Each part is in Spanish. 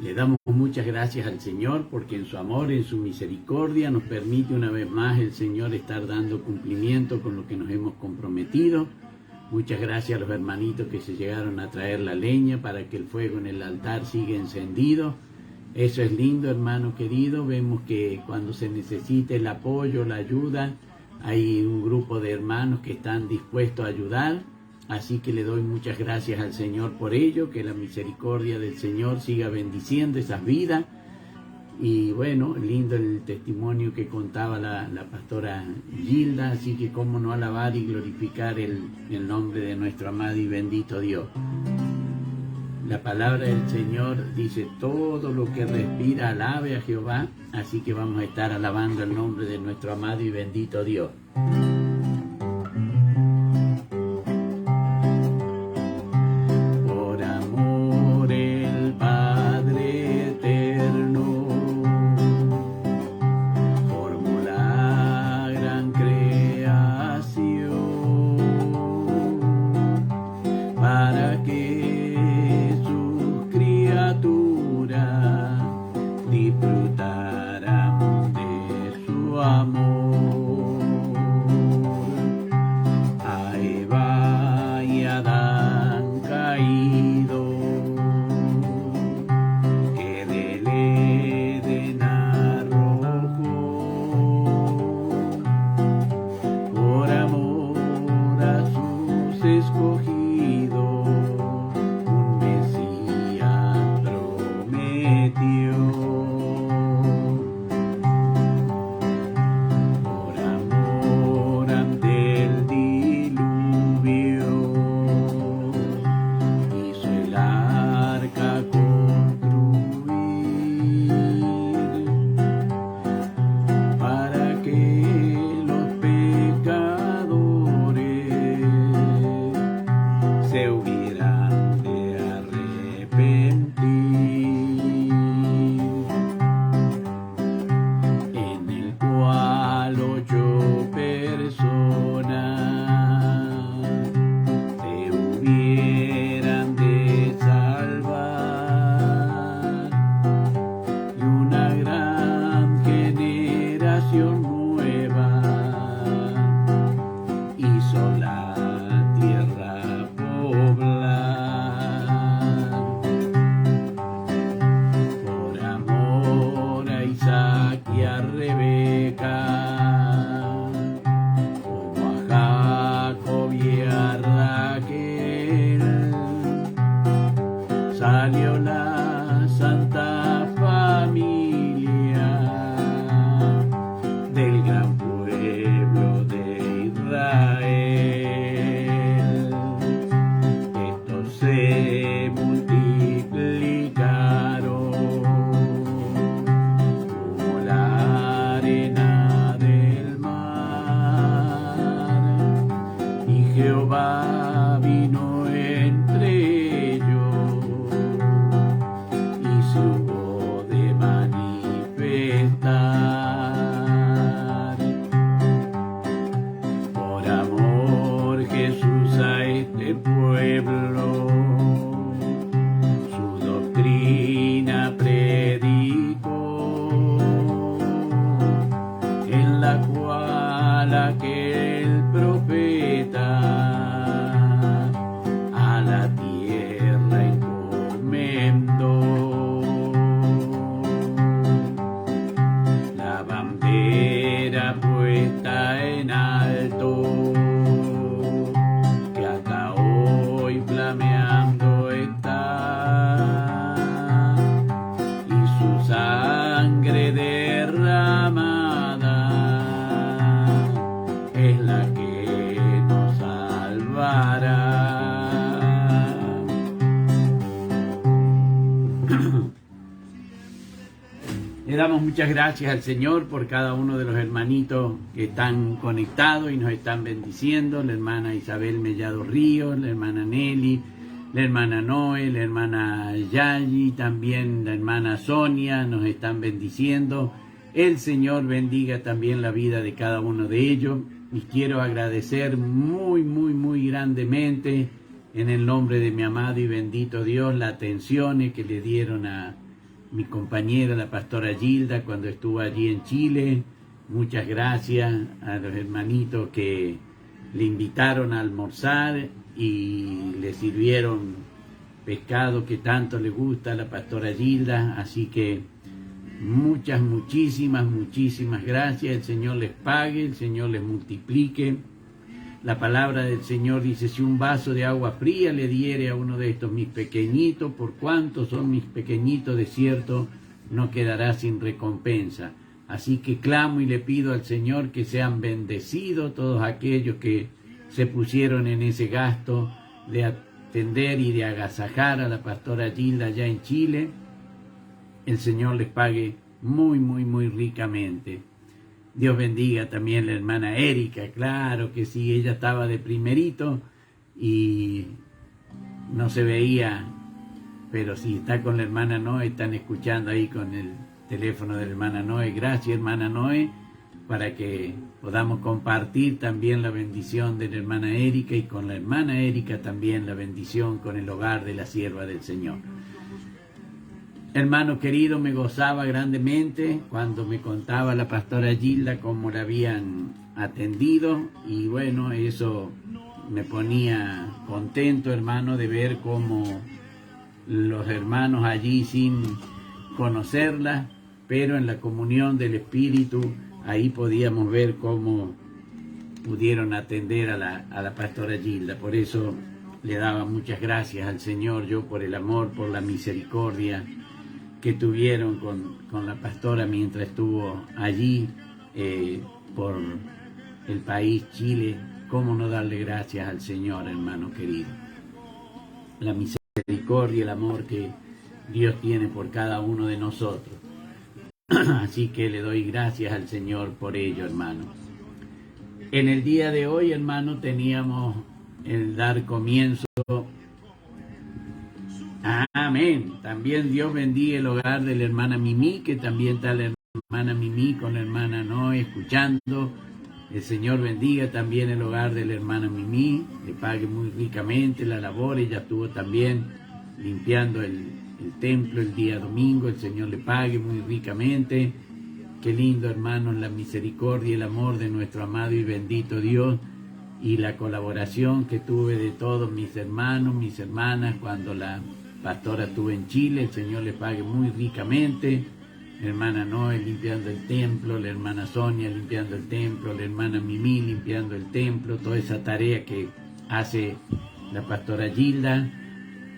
Le damos muchas gracias al Señor porque en su amor, en su misericordia nos permite una vez más el Señor estar dando cumplimiento con lo que nos hemos comprometido. Muchas gracias a los hermanitos que se llegaron a traer la leña para que el fuego en el altar siga encendido. Eso es lindo, hermano querido. Vemos que cuando se necesite el apoyo, la ayuda, hay un grupo de hermanos que están dispuestos a ayudar. Así que le doy muchas gracias al Señor por ello, que la misericordia del Señor siga bendiciendo esas vidas. Y bueno, lindo el testimonio que contaba la pastora Gilda, así que cómo no alabar y glorificar el nombre de nuestro amado y bendito Dios. La palabra del Señor dice, todo lo que respira alabe a Jehová, así que vamos a estar alabando el nombre de nuestro amado y bendito Dios. Para que sus criaturas disfrutaran de su amor. A Eva y Adán caído, que del Edén arrojó, por amor a sus escogidos. Salió la Santa Familia del gran pueblo de Israel. Estos se multiplicaron como la arena del mar, y Jehová vino entre ellos. Hubo de manifestar por amor Jesús a este pueblo, su doctrina predicó, en la cual aquel profeta a la tierra encomendó. Puesta en alto, que hasta hoy flameando está, y su sangre derramada es la que nos salvará. Le damos muchas gracias al Señor por cada uno de los hermanitos que están conectados y nos están bendiciendo. La hermana Isabel Mellado Ríos, la hermana Nelly, la hermana Noé, la hermana Yayi, también la hermana Sonia nos están bendiciendo. El Señor bendiga también la vida de cada uno de ellos. Y quiero agradecer muy grandemente en el nombre de mi amado y bendito Dios, las atenciones que le dieron a mi compañera, la pastora Gilda, cuando estuvo allí en Chile. Muchas gracias a los hermanitos que le invitaron a almorzar y le sirvieron pescado que tanto le gusta a la pastora Gilda. Así que muchísimas gracias. El Señor les pague, el Señor les multiplique. La palabra del Señor dice: si un vaso de agua fría le diere a uno de estos mis pequeñitos, por cuanto son mis pequeñitos, de cierto no quedará sin recompensa. Así que clamo y le pido al Señor que sean bendecidos todos aquellos que se pusieron en ese gasto de atender y de agasajar a la pastora Gilda allá en Chile. El Señor les pague muy ricamente. Dios bendiga también a la hermana Erika, claro que sí, ella estaba de primerito y no se veía, pero si está con la hermana Noé, están escuchando ahí con el teléfono de la hermana Noé. Gracias, hermana Noé, para que podamos compartir también la bendición de la hermana Erika, y con la hermana Erika también la bendición con el hogar de la sierva del Señor. Hermano querido, me gozaba grandemente cuando me contaba la pastora Gilda cómo la habían atendido, y bueno, eso me ponía contento, hermano, de ver cómo los hermanos allí, sin conocerla, pero en la comunión del Espíritu, ahí podíamos ver cómo pudieron atender a la pastora Gilda. Por eso le daba muchas gracias al Señor yo por el amor, por la misericordia que tuvieron con la pastora mientras estuvo allí por el país Chile. Cómo no darle gracias al Señor, hermano querido. La misericordia, el amor que Dios tiene por cada uno de nosotros. Así que le doy gracias al Señor por ello, hermano. En el día de hoy, hermano, teníamos el dar comienzo. Amén. También Dios bendiga el hogar de la hermana Mimi, que también está la hermana Mimi con la hermana Noé escuchando. El Señor bendiga también el hogar de la hermana Mimi, le pague muy ricamente la labor. Ella estuvo también limpiando el templo el día domingo. El Señor le pague muy ricamente. Qué lindo, hermanos, la misericordia y el amor de nuestro amado y bendito Dios, y la colaboración que tuve de todos mis hermanos, mis hermanas, cuando la pastora estuvo en Chile. El Señor le pague muy ricamente. La hermana Noé limpiando el templo, la hermana Sonia limpiando el templo, la hermana Mimi limpiando el templo, toda esa tarea que hace la pastora Gilda.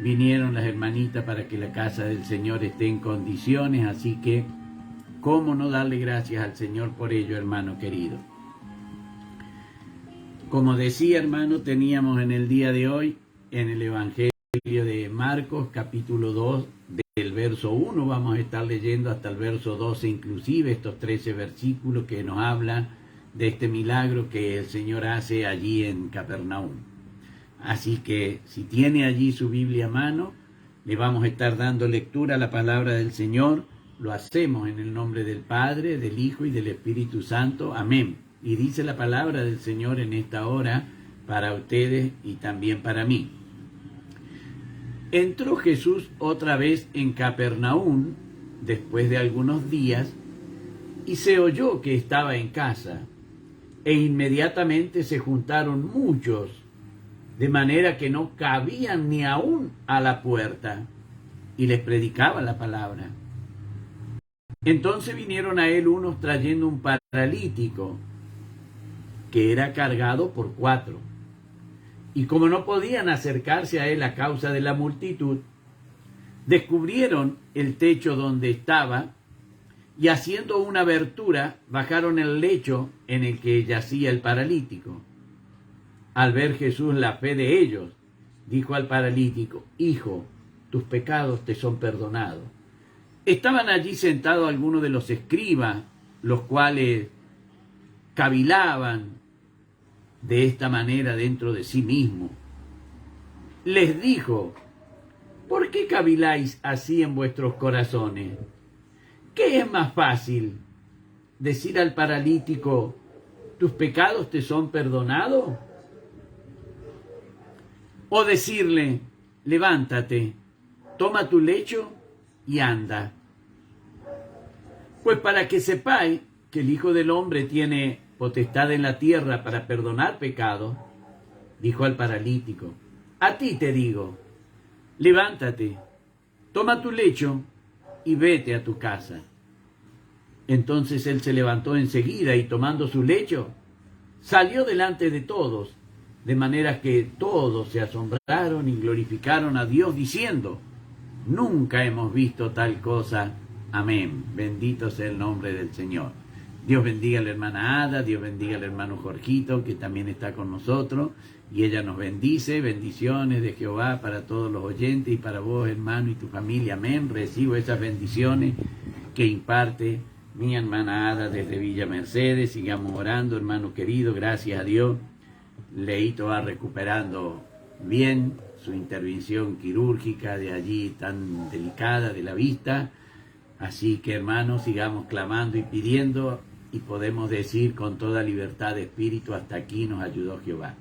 Vinieron las hermanitas para que la casa del Señor esté en condiciones, así que cómo no darle gracias al Señor por ello, hermano querido. Como decía, hermano, teníamos en el día de hoy, en el Evangelio de Marcos, capítulo 2, del verso 1, vamos a estar leyendo hasta el verso 12 inclusive, estos 13 versículos que nos hablan de este milagro que el Señor hace allí en Capernaum. Así que si tiene allí su Biblia a mano, le vamos a estar dando lectura a la palabra del Señor. Lo hacemos en el nombre del Padre, del Hijo y del Espíritu Santo. Amén. Y dice la palabra del Señor en esta hora para ustedes y también para mí. Entró Jesús otra vez en Capernaum después de algunos días, y se oyó que estaba en casa, e inmediatamente se juntaron muchos, de manera que no cabían ni aún a la puerta, y les predicaba la palabra. Entonces vinieron a él unos trayendo un paralítico, que era cargado por 4. Y como no podían acercarse a él a causa de la multitud, descubrieron el techo donde estaba, y haciendo una abertura, bajaron el lecho en el que yacía el paralítico. Al ver Jesús la fe de ellos, dijo al paralítico: Hijo, tus pecados te son perdonados. Estaban allí sentados algunos de los escribas, los cuales cavilaban de esta manera dentro de sí mismo. Les dijo: ¿por qué caviláis así en vuestros corazones? ¿Qué es más fácil? ¿Decir al paralítico: tus pecados te son perdonados? ¿O decirle: levántate, toma tu lecho y anda? Pues para que sepáis que el Hijo del Hombre tiene potestad en la tierra para perdonar pecados, dijo al paralítico, a ti te digo, levántate, toma tu lecho y vete a tu casa. Entonces él se levantó enseguida y tomando su lecho, salió delante de todos, de manera que todos se asombraron y glorificaron a Dios diciendo, nunca hemos visto tal cosa. Amén. Bendito sea el nombre del Señor. Dios bendiga a la hermana Ada, Dios bendiga al hermano Jorgito, que también está con nosotros, y ella nos bendice. Bendiciones de Jehová para todos los oyentes y para vos, hermano, y tu familia. Amén. Recibo esas bendiciones que imparte mi hermana Ada desde Villa Mercedes. Sigamos orando, hermano querido. Gracias a Dios. Leito va recuperando bien su intervención quirúrgica de allí tan delicada de la vista. Así que, hermanos, sigamos clamando y pidiendo, y podemos decir con toda libertad de espíritu, hasta aquí nos ayudó Jehová.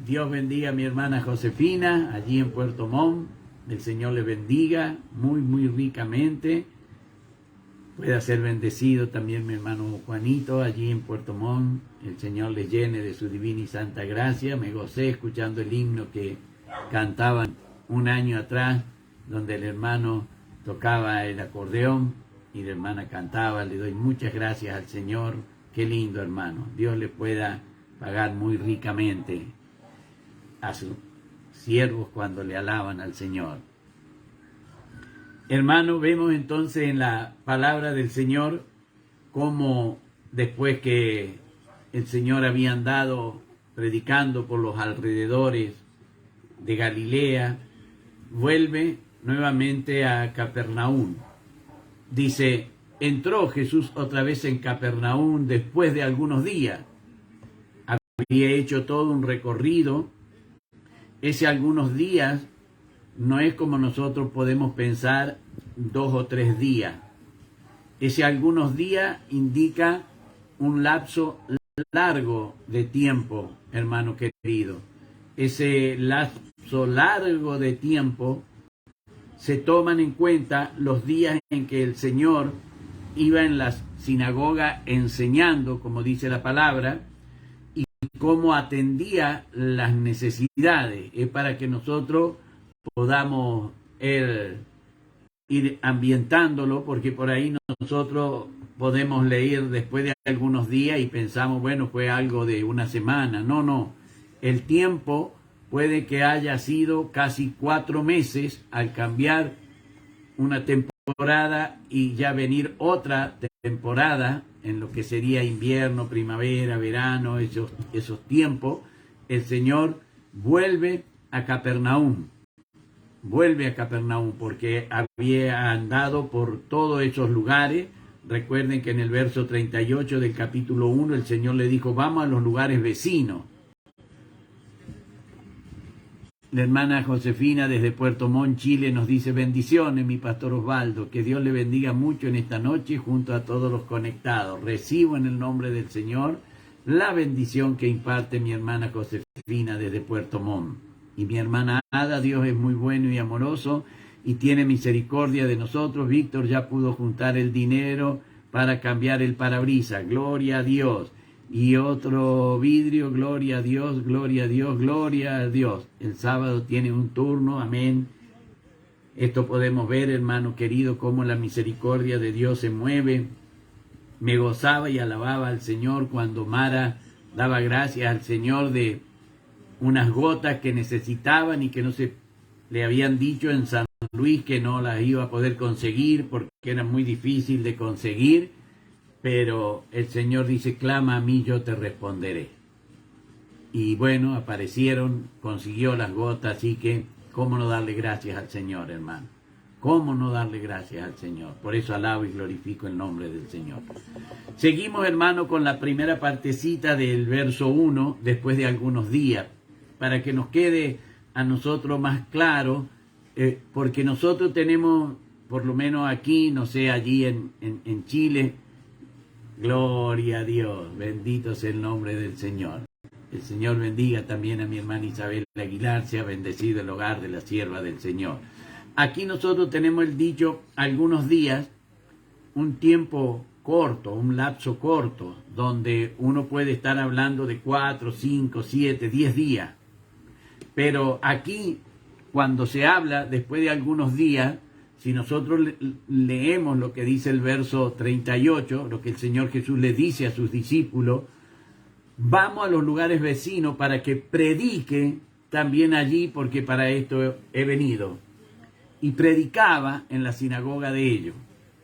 Dios bendiga a mi hermana Josefina, allí en Puerto Montt. El Señor le bendiga muy, muy ricamente. Pueda ser bendecido también mi hermano Juanito, allí en Puerto Montt. El Señor les llene de su divina y santa gracia. Me gocé escuchando el himno que cantaban un año atrás, donde el hermano tocaba el acordeón y la hermana cantaba. Le doy muchas gracias al Señor. Qué lindo, hermano. Dios le pueda pagar muy ricamente a sus siervos cuando le alaban al Señor. Hermano, vemos entonces en la palabra del Señor cómo después que el Señor había andado predicando por los alrededores de Galilea, vuelve nuevamente a Capernaum. Dice, entró Jesús otra vez en Capernaum después de algunos días. Había hecho todo un recorrido. Ese algunos días no es como nosotros podemos pensar 2 o 3 días. Ese algunos días indica un lapso largo de tiempo, hermano querido. Ese lapso largo de tiempo se toman en cuenta los días en que el Señor iba en la sinagoga enseñando, como dice la palabra, y cómo atendía las necesidades. Es para que nosotros podamos ir ambientándolo, porque por ahí nosotros podemos leer después de algunos días y pensamos, bueno, fue algo de una semana. No. El tiempo puede que haya sido casi 4 meses al cambiar una temporada y ya venir otra temporada en lo que sería invierno, primavera, verano, esos tiempos. El Señor vuelve a Capernaum. Vuelve a Capernaum porque había andado por todos esos lugares. Recuerden que en el verso 38 del capítulo 1 el Señor le dijo, vamos a los lugares vecinos. La hermana Josefina desde Puerto Montt, Chile, nos dice, bendiciones, mi pastor Osvaldo, que Dios le bendiga mucho en esta noche junto a todos los conectados. Recibo en el nombre del Señor la bendición que imparte mi hermana Josefina desde Puerto Montt. Y mi hermana Ada, Dios es muy bueno y amoroso y tiene misericordia de nosotros. Víctor ya pudo juntar el dinero para cambiar el parabrisas, gloria a Dios. Y otro vidrio, gloria a Dios, gloria a Dios, gloria a Dios. El sábado tiene un turno, amén. Esto podemos ver, hermano querido, cómo la misericordia de Dios se mueve. Me gozaba y alababa al Señor cuando Mara daba gracias al Señor de unas gotas que necesitaban y que no se le habían dicho en San Luis que no las iba a poder conseguir porque era muy difícil de conseguir. Pero el Señor dice, clama a mí, yo te responderé. Y bueno, aparecieron, consiguió las gotas, así que, ¿cómo no darle gracias al Señor, hermano? ¿Cómo no darle gracias al Señor? Por eso alabo y glorifico el nombre del Señor. Seguimos, hermano, con la primera partecita del verso 1, después de algunos días, para que nos quede a nosotros más claro, porque nosotros tenemos, por lo menos aquí, no sé, allí en Chile, gloria a Dios, bendito sea el nombre del Señor. El Señor bendiga también a mi hermana Isabel Aguilar, sea bendecido el hogar de la sierva del Señor. Aquí nosotros tenemos el dicho algunos días, un tiempo corto, un lapso corto, donde uno puede estar hablando de 4, 5, 7, 10 días. Pero aquí, cuando se habla después de algunos días, si nosotros leemos lo que dice el verso 38, lo que el Señor Jesús le dice a sus discípulos, vamos a los lugares vecinos para que predique también allí, porque para esto he venido. Y predicaba en la sinagoga de ellos.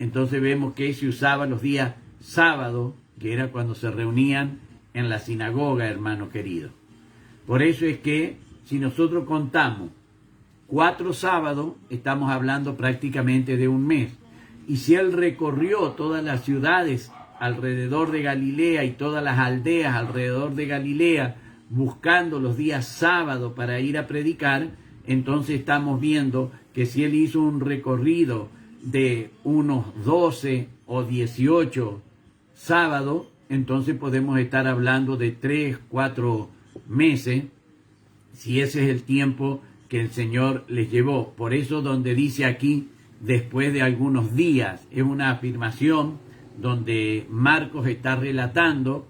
Entonces vemos que se usaba los días sábados, que era cuando se reunían en la sinagoga, hermano querido. Por eso es que si nosotros contamos 4 sábados, estamos hablando prácticamente de un mes. Y si él recorrió todas las ciudades alrededor de Galilea y todas las aldeas alrededor de Galilea, buscando los días sábados para ir a predicar, entonces estamos viendo que si él hizo un recorrido de unos 12 o 18 sábados, entonces podemos estar hablando de 3, 4 meses, si ese es el tiempo que el Señor les llevó. Por eso donde dice aquí, después de algunos días, es una afirmación donde Marcos está relatando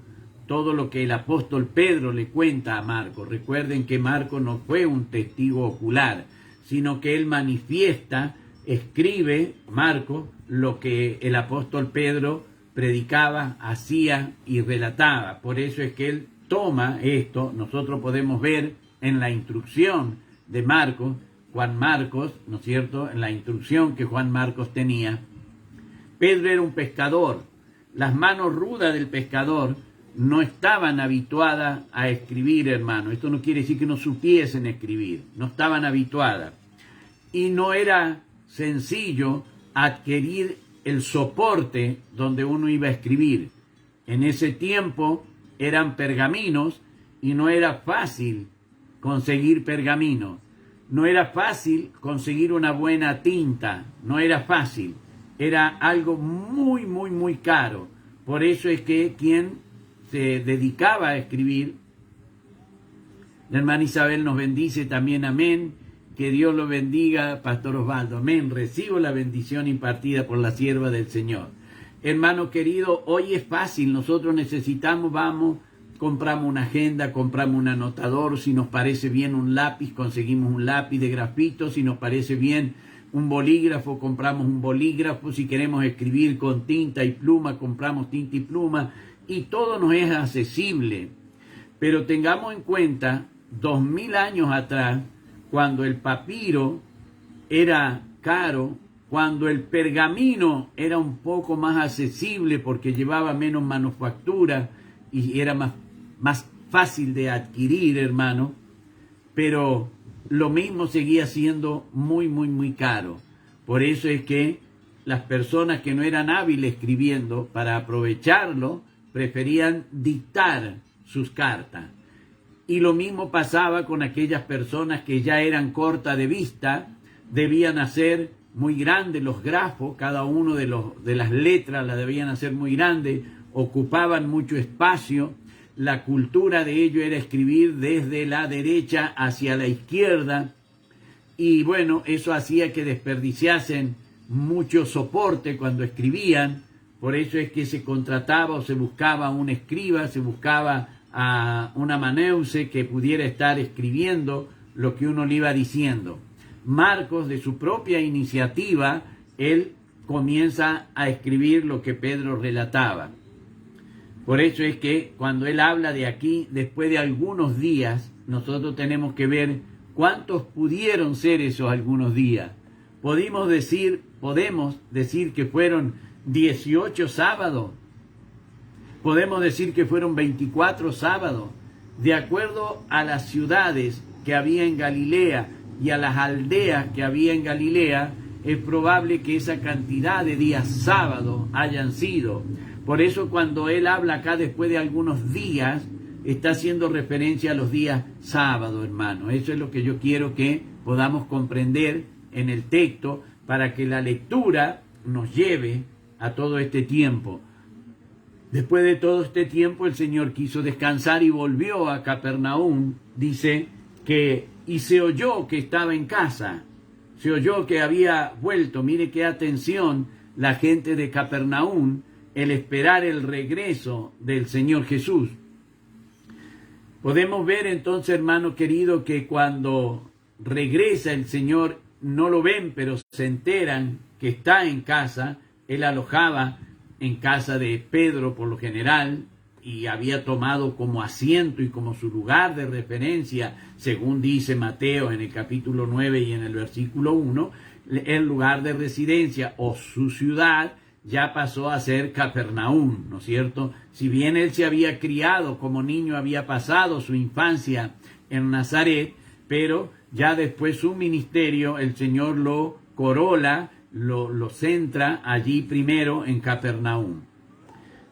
todo lo que el apóstol Pedro le cuenta a Marcos. Recuerden que Marcos no fue un testigo ocular, sino que él manifiesta, escribe, Marcos, lo que el apóstol Pedro predicaba, hacía y relataba. Por eso es que él toma esto. Nosotros podemos ver en la instrucción de Marcos, Juan Marcos, ¿no es cierto?, en la instrucción que Juan Marcos tenía. Pedro era un pescador. Las manos rudas del pescador no estaban habituadas a escribir, hermano. Esto no quiere decir que no supiesen escribir, no estaban habituadas. Y no era sencillo adquirir el soporte donde uno iba a escribir. En ese tiempo eran pergaminos y no era fácil conseguir pergamino. No era fácil conseguir una buena tinta, no era fácil. Era algo muy, muy, muy caro. Por eso es que quien se dedicaba a escribir, la hermana Isabel nos bendice también, amén. Que Dios lo bendiga, Pastor Osvaldo, amén. Recibo la bendición impartida por la sierva del Señor. Hermano querido, hoy es fácil, nosotros necesitamos, vamos, compramos una agenda, compramos un anotador, si nos parece bien un lápiz, conseguimos un lápiz de grafito, si nos parece bien un bolígrafo, compramos un bolígrafo, si queremos escribir con tinta y pluma, compramos tinta y pluma, y todo nos es accesible. Pero tengamos en cuenta, 2000 años atrás, cuando el papiro era caro, cuando el pergamino era un poco más accesible porque llevaba menos manufactura y era más fácil de adquirir, hermano, pero lo mismo seguía siendo muy, muy, muy caro. Por eso es que las personas que no eran hábiles escribiendo, para aprovecharlo, preferían dictar sus cartas. Y lo mismo pasaba con aquellas personas que ya eran cortas de vista, debían hacer muy grandes los grafos, cada uno de las letras las debían hacer muy grandes, ocupaban mucho espacio. La cultura de ello era escribir desde la derecha hacia la izquierda, y bueno, eso hacía que desperdiciasen mucho soporte cuando escribían. Por eso es que se contrataba o se buscaba un escriba, se buscaba a un amanuense que pudiera estar escribiendo lo que uno le iba diciendo. Marcos, de su propia iniciativa, él comienza a escribir lo que Pedro relataba. Por eso es que cuando él habla de aquí, después de algunos días, nosotros tenemos que ver cuántos pudieron ser esos algunos días. Podemos decir que fueron 18 sábados. Podemos decir que fueron 24 sábados. De acuerdo a las ciudades que había en Galilea y a las aldeas que había en Galilea, es probable que esa cantidad de días sábados hayan sido. Por eso cuando él habla acá después de algunos días, está haciendo referencia a los días sábados, hermano. Eso es lo que yo quiero que podamos comprender en el texto, para que la lectura nos lleve a todo este tiempo. Después de todo este tiempo, el Señor quiso descansar y volvió a Capernaum. Dice que, y se oyó que estaba en casa, se oyó que había vuelto. Mire qué atención la gente de Capernaum el esperar el regreso del Señor Jesús. Podemos ver entonces, hermano querido, que cuando regresa el Señor, no lo ven, pero se enteran que está en casa. Él alojaba en casa de Pedro por lo general, y había tomado como asiento y como su lugar de referencia, según dice Mateo en el capítulo 9 y en el versículo 1, el lugar de residencia o su ciudad ya pasó a ser Capernaum, ¿no es cierto? Si bien él se había criado como niño, había pasado su infancia en Nazaret, pero ya después su ministerio, el Señor lo corola, lo centra allí primero en Capernaum.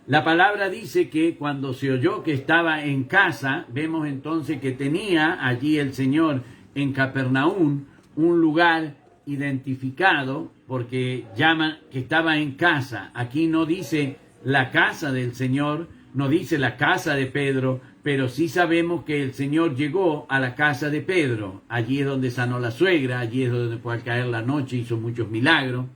La palabra dice que cuando se oyó que estaba en casa, vemos entonces que tenía allí el Señor en Capernaum un lugar identificado, porque llama que estaba en casa. Aquí no dice la casa del Señor, no dice la casa de Pedro, pero sí sabemos que el Señor llegó a la casa de Pedro. Allí es donde sanó la suegra, allí es donde fue al caer la noche, hizo muchos milagros.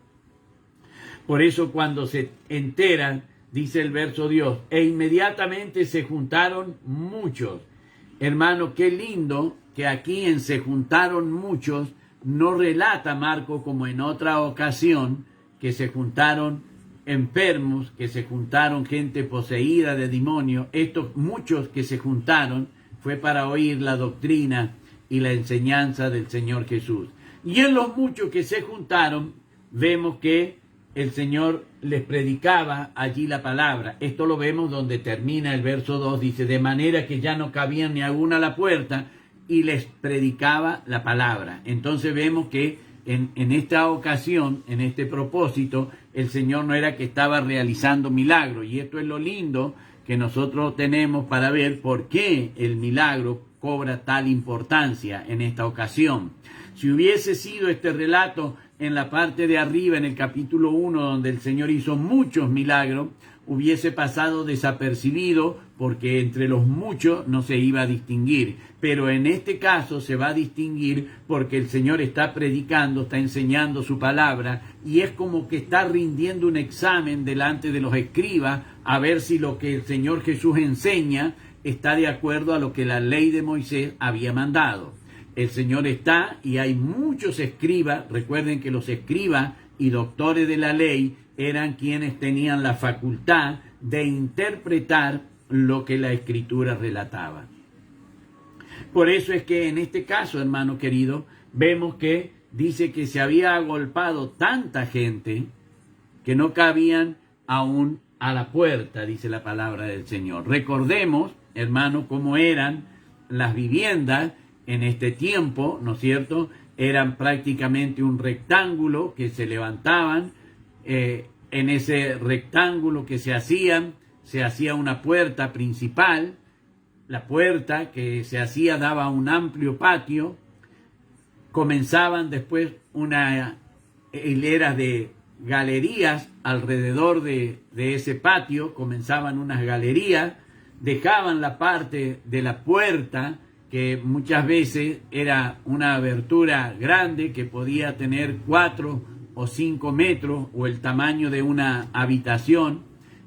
Por eso cuando se enteran, dice el verso Dios, e inmediatamente se juntaron muchos. Hermano, qué lindo que aquí en se juntaron muchos, no relata Marco como en otra ocasión que se juntaron enfermos, que se juntaron gente poseída de demonios. Estos muchos que se juntaron fue para oír la doctrina y la enseñanza del Señor Jesús. Y en los muchos que se juntaron, vemos que el Señor les predicaba allí la palabra. Esto lo vemos donde termina el verso 2, dice, de manera que ya no cabían ni aún a la puerta, y les predicaba la palabra. Entonces vemos que en esta ocasión, en este propósito, el Señor no era que estaba realizando milagros. Y esto es lo lindo que nosotros tenemos para ver por qué el milagro cobra tal importancia en esta ocasión. Si hubiese sido este relato en la parte de arriba, en el capítulo 1, donde el Señor hizo muchos milagros, hubiese pasado desapercibido, porque entre los muchos no se iba a distinguir. Pero en este caso se va a distinguir porque el Señor está predicando, está enseñando su palabra, y es como que está rindiendo un examen delante de los escribas a ver si lo que el Señor Jesús enseña está de acuerdo a lo que la ley de Moisés había mandado. El Señor está, y hay muchos escribas. Recuerden que los escribas y doctores de la ley eran quienes tenían la facultad de interpretar lo que la Escritura relataba. Por eso es que en este caso, hermano querido, vemos que dice que se había agolpado tanta gente que no cabían aún a la puerta, dice la palabra del Señor. Recordemos, hermano, cómo eran las viviendas en este tiempo, ¿no es cierto? Eran prácticamente un rectángulo que se levantaban. En ese rectángulo que se hacía una puerta principal. La puerta que se hacía daba un amplio patio. Comenzaban después una hilera de galerías alrededor de ese patio. Comenzaban unas galerías. Dejaban la parte de la puerta, que muchas veces era una abertura grande que podía tener 4 o 5 metros, o el tamaño de una habitación.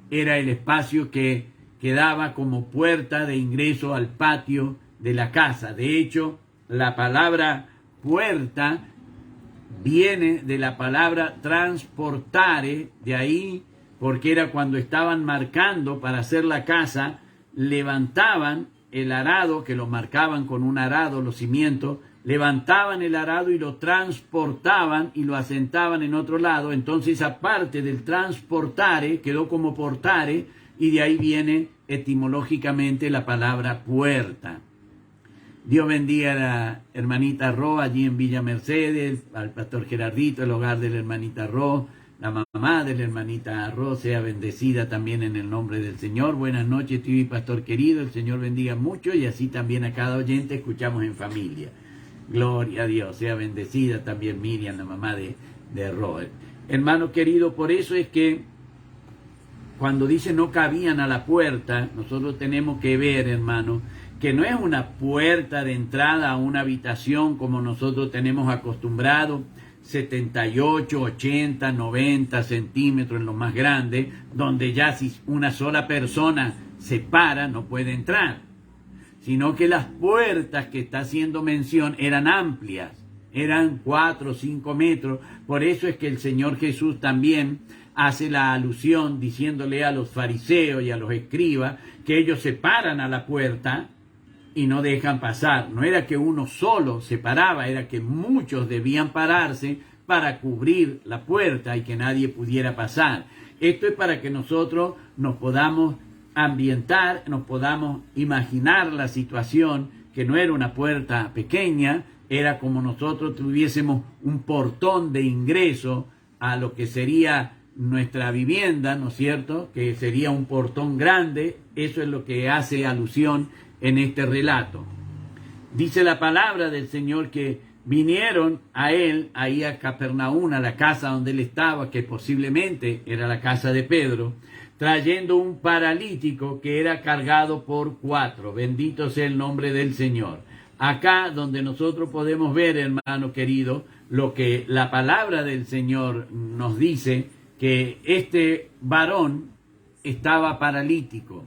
Era el espacio que quedaba como puerta de ingreso al patio de la casa. De hecho, la palabra puerta viene de la palabra transportare, de ahí, porque era cuando estaban marcando para hacer la casa, levantaban el arado, que lo marcaban con un arado, los cimientos, levantaban el arado y lo transportaban y lo asentaban en otro lado. Entonces esa parte del transportare quedó como portare, y de ahí viene etimológicamente la palabra puerta. Dios bendiga a la hermanita Ro allí en Villa Mercedes, al pastor Gerardito, el hogar de la hermanita Ro, la mamá de la hermanita Ro sea bendecida también en el nombre del Señor. Buenas noches, tío y pastor querido, el Señor bendiga mucho, y así también a cada oyente escuchamos en familia. Gloria a Dios, sea bendecida también Miriam, la mamá de Robert. Hermano querido, por eso es que cuando dice no cabían a la puerta, nosotros tenemos que ver, hermano, que no es una puerta de entrada a una habitación como nosotros tenemos acostumbrado, 78, 80, 90 centímetros en los más grandes, donde ya si una sola persona se para no puede entrar, sino que las puertas que está haciendo mención eran amplias, eran 4 o 5 metros. Por eso es que el Señor Jesús también hace la alusión diciéndole a los fariseos y a los escribas que ellos se paran a la puerta y no dejan pasar. No era que uno solo se paraba, era que muchos debían pararse para cubrir la puerta y que nadie pudiera pasar. Esto es para que nosotros nos podamos ambientar, nos podamos imaginar la situación, que no era una puerta pequeña, era como nosotros tuviésemos un portón de ingreso a lo que sería nuestra vivienda, ¿no es cierto?, que sería un portón grande. Eso es lo que hace alusión en este relato. Dice la palabra del Señor que vinieron a él, ahí a Capernaum, a la casa donde él estaba, que posiblemente era la casa de Pedro, trayendo un paralítico que era cargado por 4. Bendito sea el nombre del Señor. Acá donde nosotros podemos ver, hermano querido, lo que la palabra del Señor nos dice, que este varón estaba paralítico.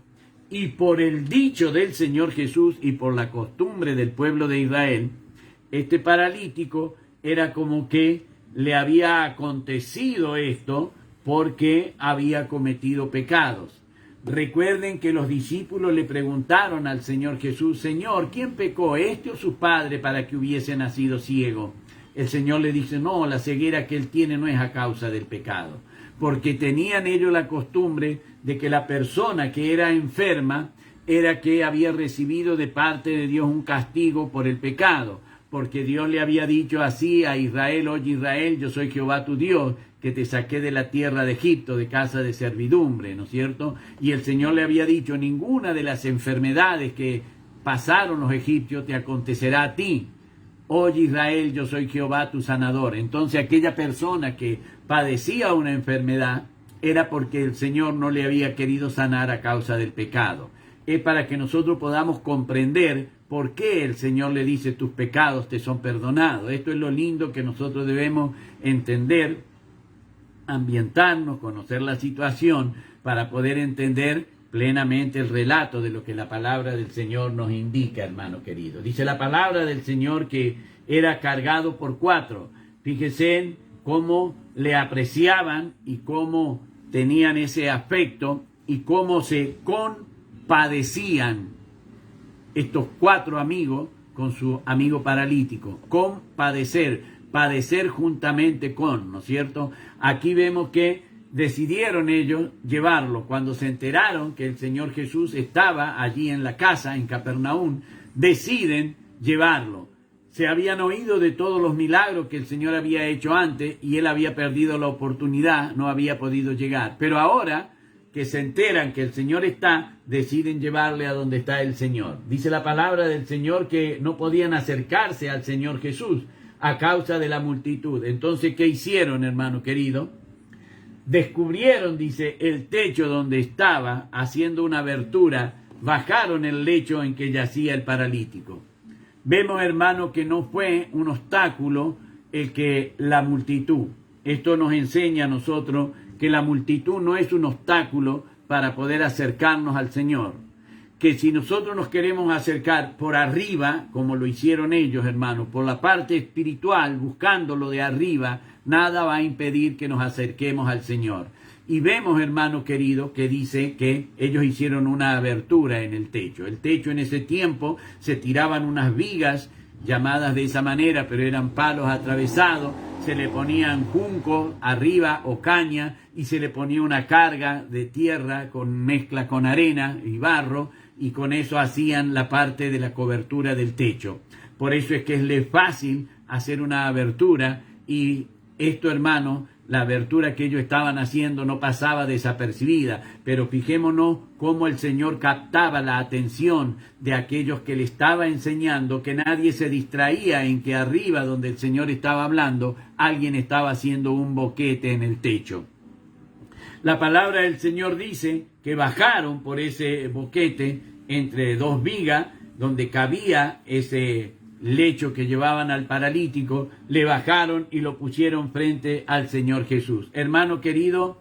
Y por el dicho del Señor Jesús y por la costumbre del pueblo de Israel, este paralítico era como que le había acontecido esto porque había cometido pecados. Recuerden que los discípulos le preguntaron al Señor Jesús: Señor, ¿quién pecó, este o su padre, para que hubiese nacido ciego? El Señor le dice: no, la ceguera que él tiene no es a causa del pecado, porque tenían ellos la costumbre de que la persona que era enferma era que había recibido de parte de Dios un castigo por el pecado, porque Dios le había dicho así a Israel: oye Israel, yo soy Jehová tu Dios, que te saqué de la tierra de Egipto, de casa de servidumbre, ¿no es cierto? Y el Señor le había dicho: ninguna de las enfermedades que pasaron los egipcios te acontecerá a ti. Oye Israel, yo soy Jehová tu sanador. Entonces aquella persona que padecía una enfermedad era porque el Señor no le había querido sanar a causa del pecado. Es para que nosotros podamos comprender por qué el Señor le dice: tus pecados te son perdonados. Esto es lo lindo que nosotros debemos entender, ambientarnos, conocer la situación para poder entender plenamente el relato de lo que la palabra del Señor nos indica, hermano querido. Dice la palabra del Señor que era cargado por 4. Fíjense cómo le apreciaban y cómo tenían ese aspecto y cómo se compadecían estos 4 amigos con su amigo paralítico. Compadecer, padecer juntamente con, ¿no es cierto? Aquí vemos que decidieron ellos llevarlo. Cuando se enteraron que el Señor Jesús estaba allí en la casa, en Capernaum, deciden llevarlo. Se habían oído de todos los milagros que el Señor había hecho antes y él había perdido la oportunidad, no había podido llegar. Pero ahora que se enteran que el Señor está, deciden llevarle a donde está el Señor. Dice la palabra del Señor que no podían acercarse al Señor Jesús a causa de la multitud. Entonces, ¿qué hicieron, hermano querido? Descubrieron, dice, el techo donde estaba, haciendo una abertura, bajaron el lecho en que yacía el paralítico. Vemos, hermano, que no fue un obstáculo el que la multitud. Esto nos enseña a nosotros que la multitud no es un obstáculo para poder acercarnos al Señor. Que si nosotros nos queremos acercar por arriba, como lo hicieron ellos, hermanos, por la parte espiritual, buscándolo de arriba, nada va a impedir que nos acerquemos al Señor. Y vemos, hermano querido, que dice que ellos hicieron una abertura en el techo. El techo en ese tiempo se tiraban unas vigas llamadas de esa manera, pero eran palos atravesados, se le ponían juncos arriba o caña y se le ponía una carga de tierra con mezcla con arena y barro, y con eso hacían la parte de la cobertura del techo. Por eso es que es fácil hacer una abertura, y esto, hermano, la abertura que ellos estaban haciendo no pasaba desapercibida, pero fijémonos cómo el Señor captaba la atención de aquellos que le estaba enseñando, que nadie se distraía en que arriba donde el Señor estaba hablando, alguien estaba haciendo un boquete en el techo. La palabra del Señor dice que bajaron por ese boquete entre 2 vigas donde cabía ese lecho que llevaban al paralítico, le bajaron y lo pusieron frente al Señor Jesús. Hermano querido,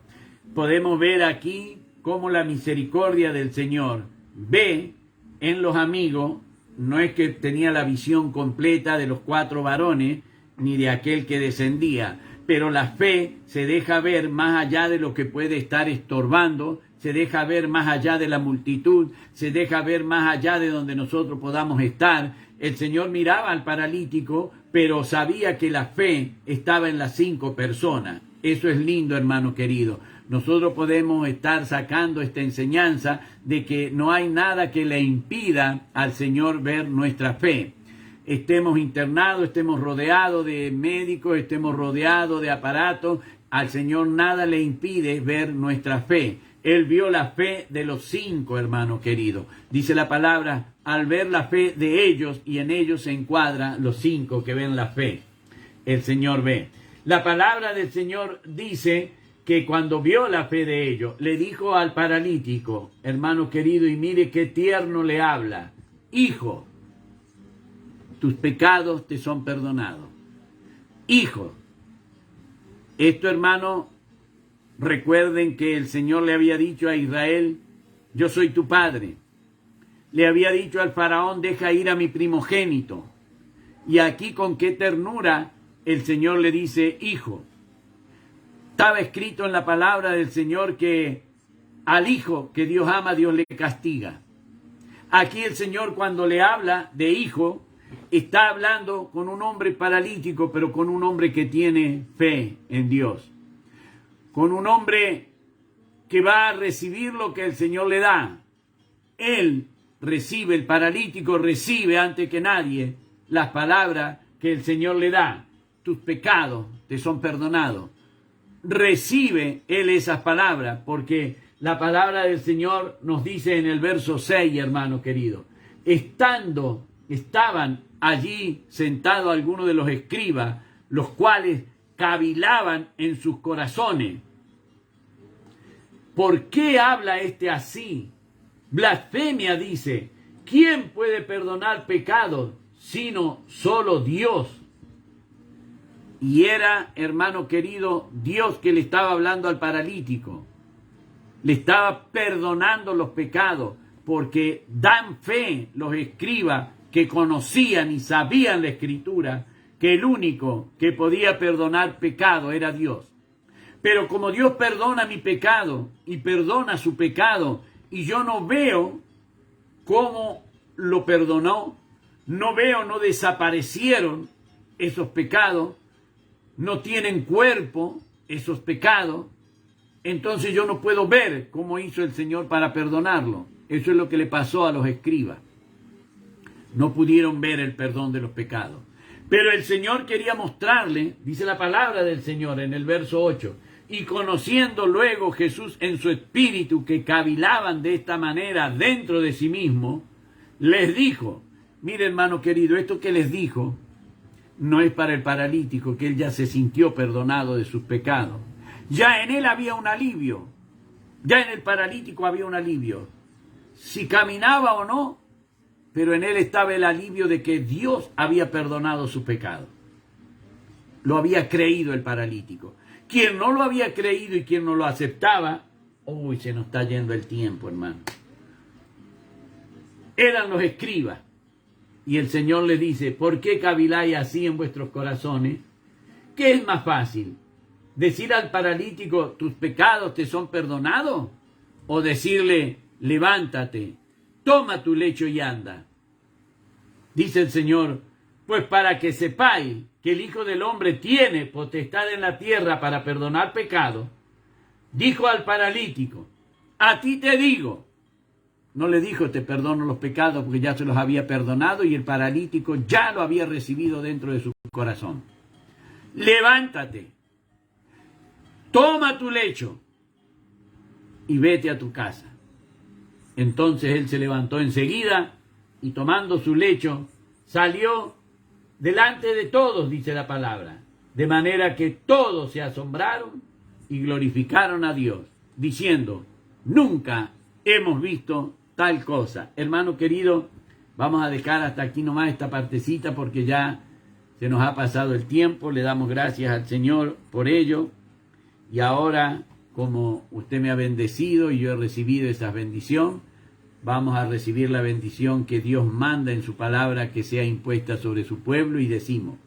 podemos ver aquí cómo la misericordia del Señor ve en los amigos. No es que tenía la visión completa de los 4 varones, ni de aquel que descendía, pero la fe se deja ver más allá de lo que puede estar estorbando, se deja ver más allá de la multitud, se deja ver más allá de donde nosotros podamos estar. El Señor miraba al paralítico, pero sabía que la fe estaba en las 5 personas. Eso es lindo, hermano querido. Nosotros podemos estar sacando esta enseñanza de que no hay nada que le impida al Señor ver nuestra fe. Estemos internados, estemos rodeados de médicos, estemos rodeados de aparatos, al Señor nada le impide ver nuestra fe. Él vio la fe de los 5, hermano querido. Dice la palabra, al ver la fe de ellos, y en ellos se encuadra los 5 que ven la fe. El Señor ve. La palabra del Señor dice que cuando vio la fe de ellos, le dijo al paralítico, hermano querido, y mire qué tierno le habla, hijo, tus pecados te son perdonados. Hijo, esto, hermano, recuerden que el Señor le había dicho a Israel, yo soy tu padre. Le había dicho al faraón, deja ir a mi primogénito. Y aquí con qué ternura el Señor le dice, hijo. Estaba escrito en la palabra del Señor que al hijo que Dios ama, Dios le castiga. Aquí el Señor, cuando le habla de hijo, está hablando con un hombre paralítico, pero con un hombre que tiene fe en Dios. Con un hombre que va a recibir lo que el Señor le da. Él recibe, el paralítico recibe antes que nadie las palabras que el Señor le da. Tus pecados te son perdonados. Recibe él esas palabras, porque la palabra del Señor nos dice en el verso 6, hermano querido, estaban allí sentados algunos de los escribas, los cuales cavilaban en sus corazones. ¿Por qué habla este así? Blasfemia, dice. ¿Quién puede perdonar pecados sino solo Dios? Y era, hermano querido, Dios que le estaba hablando al paralítico. Le estaba perdonando los pecados, porque dan fe los escribas que conocían y sabían la Escritura, que el único que podía perdonar pecado era Dios. Pero como Dios perdona mi pecado y perdona su pecado, y yo no veo cómo lo perdonó, no veo, no desaparecieron esos pecados, no tienen cuerpo esos pecados, entonces yo no puedo ver cómo hizo el Señor para perdonarlo. Eso es lo que le pasó a los escribas. No pudieron ver el perdón de los pecados. Pero el Señor quería mostrarle, dice la palabra del Señor en el verso 8, y conociendo luego Jesús en su espíritu que cavilaban de esta manera dentro de sí mismo, les dijo, mire hermano querido, esto que les dijo no es para el paralítico, que él ya se sintió perdonado de sus pecados. Ya en él había un alivio, ya en el paralítico había un alivio, si caminaba o no, pero en él estaba el alivio de que Dios había perdonado su pecado. Lo había creído el paralítico. Quien no lo había creído y quien no lo aceptaba, uy, se nos está yendo el tiempo, hermano. Eran los escribas. Y el Señor le dice, ¿por qué caviláis así en vuestros corazones? ¿Qué es más fácil? ¿Decir al paralítico, tus pecados te son perdonados? ¿O decirle, levántate, toma tu lecho y anda? Dice el Señor, pues para que sepáis que el Hijo del Hombre tiene potestad en la tierra para perdonar pecados, dijo al paralítico, a ti te digo. No le dijo, te perdono los pecados, porque ya se los había perdonado y el paralítico ya lo había recibido dentro de su corazón. Levántate, toma tu lecho y vete a tu casa. Entonces él se levantó enseguida y tomando su lecho salió delante de todos, dice la palabra, de manera que todos se asombraron y glorificaron a Dios, diciendo, nunca hemos visto tal cosa. Hermano querido, Vamos a dejar hasta aquí nomás esta partecita porque ya se nos ha pasado el tiempo. Le damos gracias al Señor por ello. Y ahora, como usted me ha bendecido y yo he recibido esa bendición, vamos a recibir la bendición que Dios manda en su palabra que sea impuesta sobre su pueblo y decimos: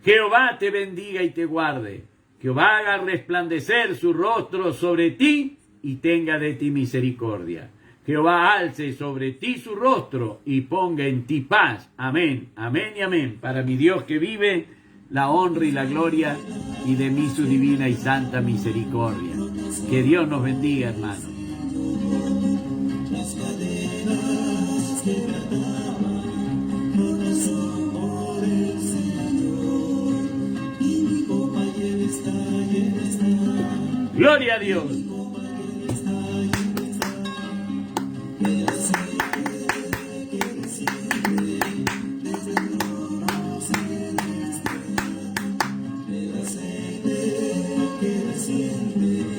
Jehová te bendiga y te guarde. Jehová haga resplandecer su rostro sobre ti y tenga de ti misericordia. Jehová alce sobre ti su rostro y ponga en ti paz. Amén, amén y amén. Para mi Dios que vive, la honra y la gloria, y de mí su divina y santa misericordia. Que Dios nos bendiga, hermanos. Gloria a Dios. Siente,